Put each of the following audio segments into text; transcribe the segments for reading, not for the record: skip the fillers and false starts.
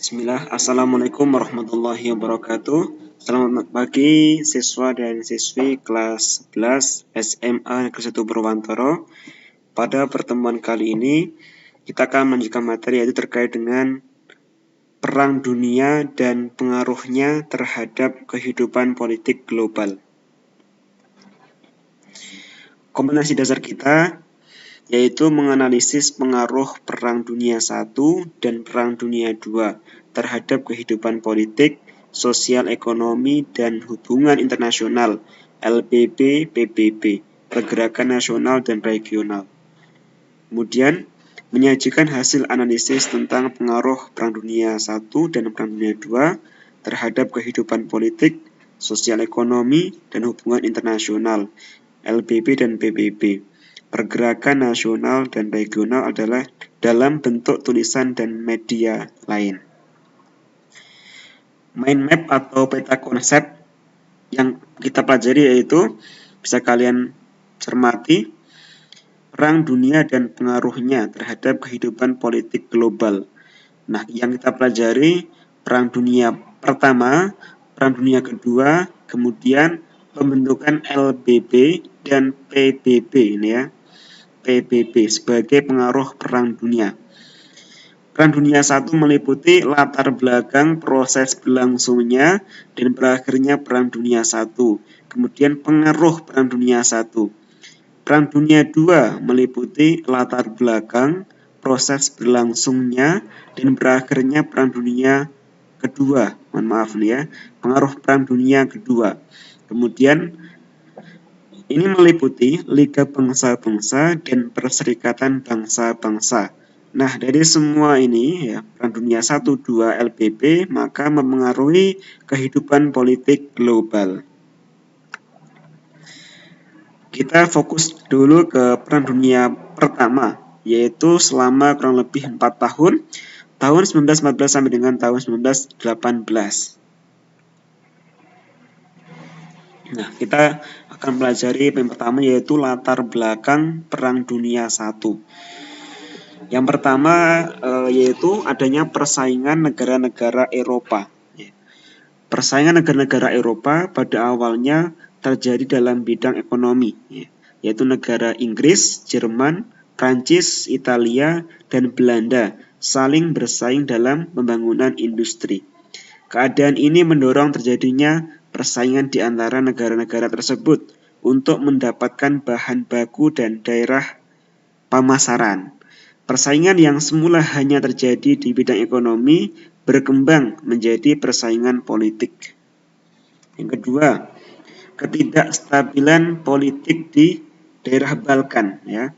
Bismillah, Assalamualaikum warahmatullahi wabarakatuh. Selamat pagi siswa dan siswi kelas 11 SMA Negeri 1 Purwantoro. Pada pertemuan kali ini, kita akan melanjutkan materi yaitu terkait dengan Perang Dunia dan pengaruhnya terhadap kehidupan politik global. Kompetensi dasar kita yaitu menganalisis pengaruh Perang Dunia I dan Perang Dunia II terhadap kehidupan politik, sosial, ekonomi, dan hubungan internasional (LBB-PBB), pergerakan nasional dan regional. Kemudian, menyajikan hasil analisis tentang pengaruh Perang Dunia I dan Perang Dunia II terhadap kehidupan politik, sosial, ekonomi, dan hubungan internasional (LBB dan PBB). Pergerakan nasional dan regional adalah dalam bentuk tulisan dan media lain. Mind map atau peta konsep yang kita pelajari yaitu bisa kalian cermati Perang Dunia dan pengaruhnya terhadap kehidupan politik global. Nah, yang kita pelajari Perang Dunia Pertama, Perang Dunia Kedua, kemudian pembentukan LBB dan PBB ini ya. PBB sebagai pengaruh Perang Dunia. Perang Dunia I meliputi latar belakang proses berlangsungnya dan berakhirnya Perang Dunia I. Kemudian pengaruh Perang Dunia I. Perang Dunia II meliputi latar belakang proses berlangsungnya dan berakhirnya Perang Dunia Kedua. Mohon maaf nih ya, pengaruh Perang Dunia Kedua. Kemudian ini meliputi Liga Bangsa-Bangsa dan Perserikatan Bangsa-Bangsa. Nah, dari semua ini, ya, Perang Dunia I, II, LBB, maka mempengaruhi kehidupan politik global. Kita fokus dulu ke Perang Dunia Pertama, yaitu selama kurang lebih 4 tahun, tahun 1914 sampai dengan tahun 1918. Nah, kita akan pelajari yang pertama yaitu latar belakang Perang Dunia I. Yang pertama yaitu adanya persaingan negara-negara Eropa. Persaingan negara-negara Eropa pada awalnya terjadi dalam bidang ekonomi, yaitu negara Inggris, Jerman, Prancis, Italia, dan Belanda saling bersaing dalam pembangunan industri. Keadaan ini mendorong terjadinya persaingan di antara negara-negara tersebut untuk mendapatkan bahan baku dan daerah pemasaran. Persaingan yang semula hanya terjadi di bidang ekonomi berkembang menjadi persaingan politik. Yang kedua, ketidakstabilan politik di daerah Balkan. Ya.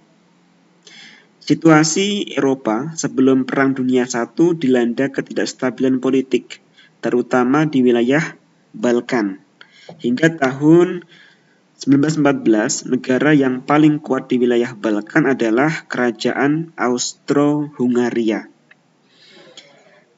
Situasi Eropa sebelum Perang Dunia I dilanda ketidakstabilan politik, terutama di wilayah Balkan. Hingga tahun 1914, negara yang paling kuat di wilayah Balkan adalah Kerajaan Austro-Hungaria.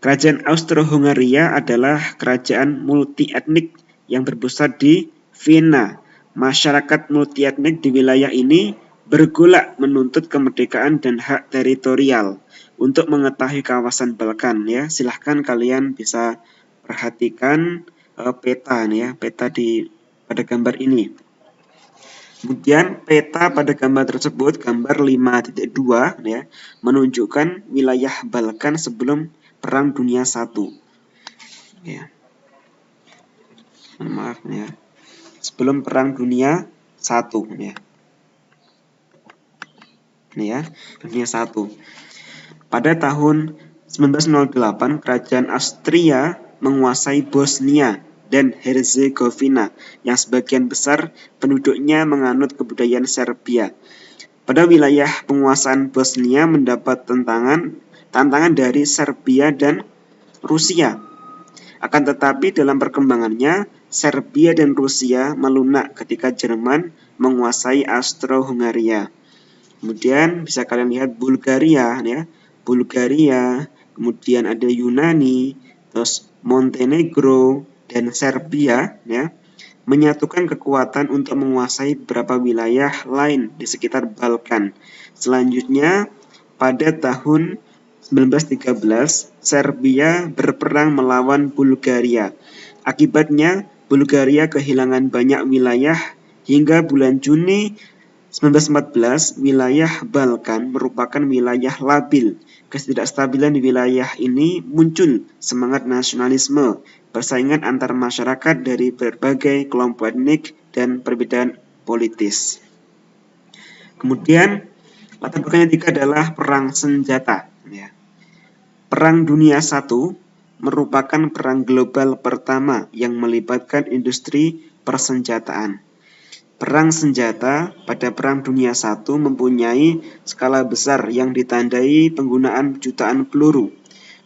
Kerajaan Austro-Hungaria adalah kerajaan multi-etnik yang berpusat di Vienna. Masyarakat multi-etnik di wilayah ini bergolak menuntut kemerdekaan dan hak teritorial. Untuk mengetahui kawasan Balkan, ya, silahkan kalian bisa perhatikan peta nih ya, peta pada gambar ini. Kemudian peta pada gambar tersebut, gambar 5.2 ya, menunjukkan wilayah Balkan sebelum Perang Dunia I. Ya. Maaf ya. Sebelum Perang Dunia I ya. Ini ya, Dunia I. Pada tahun 1908, Kerajaan Austria menguasai Bosnia dan Herzegovina yang sebagian besar penduduknya menganut kebudayaan Serbia. Pada wilayah penguasaan Bosnia mendapat tantangan dari Serbia dan Rusia. Akan tetapi dalam perkembangannya, Serbia dan Rusia melunak ketika Jerman menguasai Austro-Hungaria. Kemudian bisa kalian lihat Bulgaria ya. Bulgaria, kemudian ada Yunani, terus Montenegro dan Serbia ya, menyatukan kekuatan untuk menguasai beberapa wilayah lain di sekitar Balkan. Selanjutnya pada tahun 1913, Serbia berperang melawan Bulgaria. Akibatnya, Bulgaria kehilangan banyak wilayah hingga bulan Juni 1914, wilayah Balkan merupakan wilayah labil. Ketidakstabilan di wilayah ini muncul semangat nasionalisme, persaingan antar masyarakat dari berbagai kelompok etnik dan perbedaan politis. Kemudian, latar belakang yang ketiga adalah perang senjata. Perang Dunia I merupakan perang global pertama yang melibatkan industri persenjataan. Perang senjata pada Perang Dunia I mempunyai skala besar yang ditandai penggunaan jutaan peluru.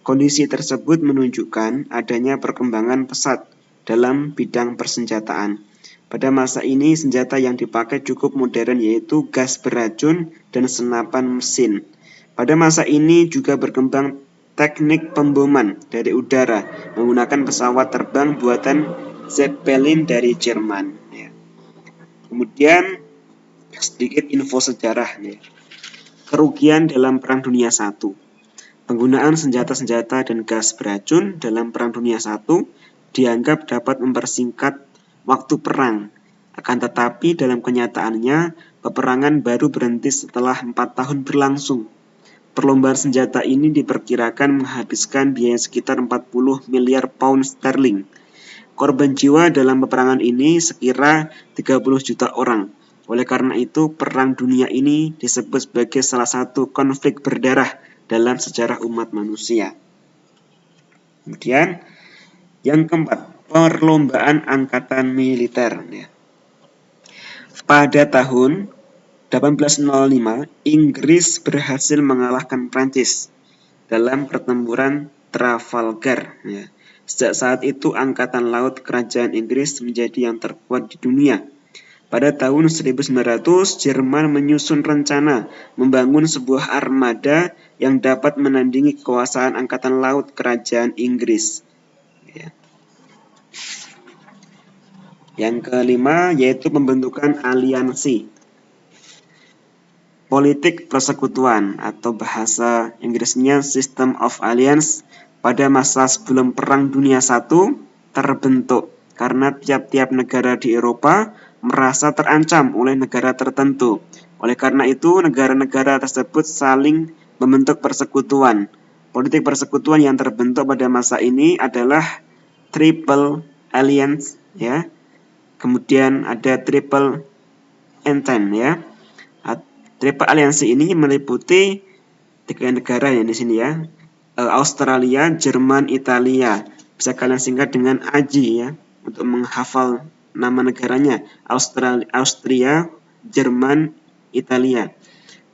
Kondisi tersebut menunjukkan adanya perkembangan pesat dalam bidang persenjataan. Pada masa ini, senjata yang dipakai cukup modern, yaitu gas beracun dan senapan mesin. Pada masa ini juga berkembang teknik pemboman dari udara menggunakan pesawat terbang buatan Zeppelin dari Jerman. Kemudian sedikit info sejarah. Kerugian dalam Perang Dunia I. Penggunaan senjata-senjata dan gas beracun dalam Perang Dunia I dianggap dapat mempersingkat waktu perang. Akan tetapi dalam kenyataannya, peperangan baru berhenti setelah 4 tahun berlangsung. Perlombaan senjata ini diperkirakan menghabiskan biaya sekitar 40 miliar pound sterling. Korban jiwa dalam peperangan ini sekira 30 juta orang. Oleh karena itu, Perang Dunia ini disebut sebagai salah satu konflik berdarah dalam sejarah umat manusia. Kemudian, yang keempat, perlombaan angkatan militer. Pada tahun 1805, Inggris berhasil mengalahkan Prancis dalam pertempuran Trafalgar. Sejak saat itu, Angkatan Laut Kerajaan Inggris menjadi yang terkuat di dunia. Pada tahun 1900, Jerman menyusun rencana membangun sebuah armada yang dapat menandingi kekuasaan Angkatan Laut Kerajaan Inggris. Yang kelima, yaitu pembentukan aliansi. Politik persekutuan atau bahasa Inggrisnya System of Alliance pada masa sebelum Perang Dunia I terbentuk karena tiap-tiap negara di Eropa merasa terancam oleh negara tertentu. Oleh karena itu, negara-negara tersebut saling membentuk persekutuan. Politik persekutuan yang terbentuk pada masa ini adalah Triple Alliance, ya. Kemudian ada Triple Entente, ya. Triple Alliance ini meliputi 3 negara ya di sini ya. Australia, Jerman, Italia. Bisa kalian singkat dengan AJI ya untuk menghafal nama negaranya. Austria, Jerman, Italia.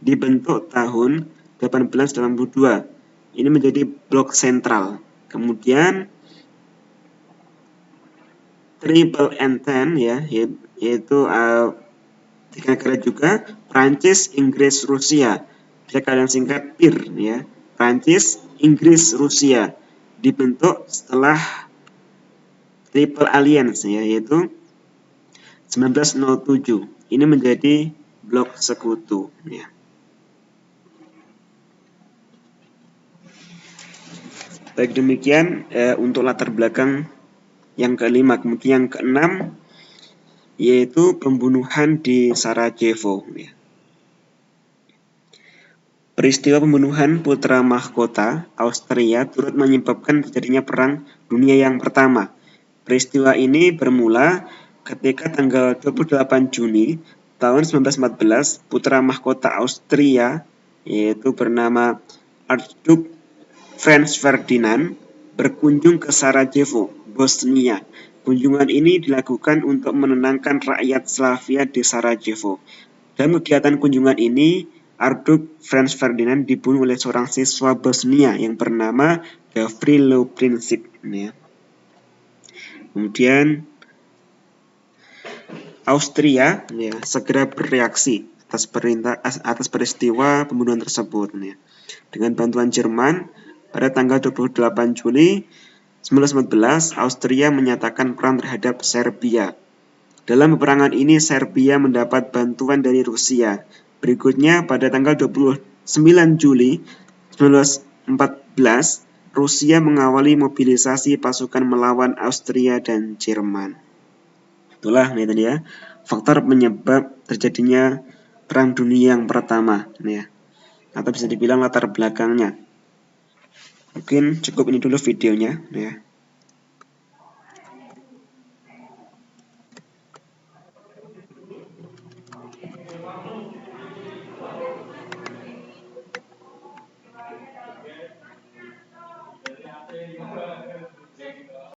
Dibentuk tahun 1882. Ini menjadi blok sentral. Kemudian Triple Entente ya, yaitu 3 negara juga, Prancis, Inggris, Rusia. Bisa kalian singkat PIR ya. Prancis, Inggris, Rusia. Dibentuk setelah Triple Alliance ya, yaitu 1907. Ini menjadi blok sekutu ya. Baik, demikian untuk latar belakang yang kelima. Kemudian yang keenam, yaitu pembunuhan di Sarajevo. Peristiwa pembunuhan putra mahkota Austria turut menyebabkan terjadinya Perang Dunia yang pertama. Peristiwa ini bermula ketika tanggal 28 Juni tahun 1914, putra mahkota Austria, yaitu bernama Archduke Franz Ferdinand, berkunjung ke Sarajevo, Bosnia. Kunjungan ini dilakukan untuk menenangkan rakyat Slavia di Sarajevo. Dalam kegiatan kunjungan ini, Archduke Franz Ferdinand dibunuh oleh seorang siswa Bosnia yang bernama Gavrilo Princip. Kemudian Austria segera bereaksi atas peristiwa pembunuhan tersebut. Dengan bantuan Jerman, pada tanggal 28 Juli 1914, Austria menyatakan perang terhadap Serbia. Dalam peperangan ini, Serbia mendapat bantuan dari Rusia. Berikutnya, pada tanggal 29 Juli 1916, Rusia mengawali mobilisasi pasukan melawan Austria dan Jerman. Itulah nih tadi ya, faktor penyebab terjadinya Perang Dunia yang Pertama nih ya. Atau bisa dibilang latar belakangnya. Mungkin cukup ini dulu videonya ya.